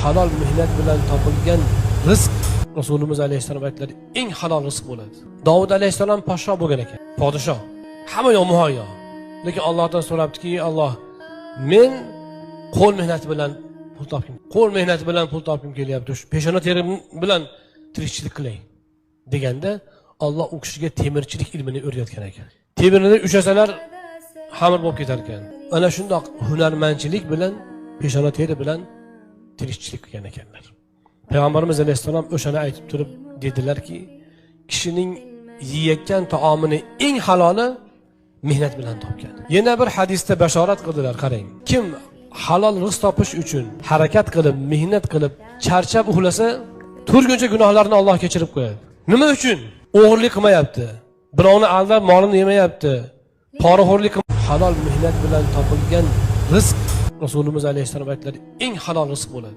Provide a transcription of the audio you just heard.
halol mehnat bilan topilgan rizq Rasulimiz alayhissalom aytdilar, eng halol rizq bo'ladi. Davud alayhissalom podsho bo'lgan ekan, podshoh. Hamma yoq muhayyo. Lekin Allohdan so'rabdiki, Alloh, men qo'l mehnati bilan pul topgim, qo'l mehnati bilan pul topgim kelyapti. Shu peshona terim bilan tirikchilik qilay deganda, Alloh u kishiga temirchilik ilmini o'rgatgan ekan. Temirni ushasalar xamir bo'lib ketar ekan. Ana shundoq hunarmandchilik bilan peshona teri bilan tirikchilik qilgan ekanlar. Payg'ambarimiz alayhissalom o'shani aytib turib dedilarki, kishining yeyotgan taomini eng haloli mehnat bilan topgan. Yana bir hadisda bashorat qildilar, qarang. Kim halol rizq topish uchun harakat qilib, mehnat qilib, charchab uxlasa, turguncha gunohlarni Alloh kechirib qo'yadi. Nima uchun? O'g'irlik qilmayapti. Birovni aldab molini yemayapti. Poraxo'rlik halol mehnat bilan topilgan rizq Rasulimiz alayhissalom aytdilar, eng halol rizq bo'ladi.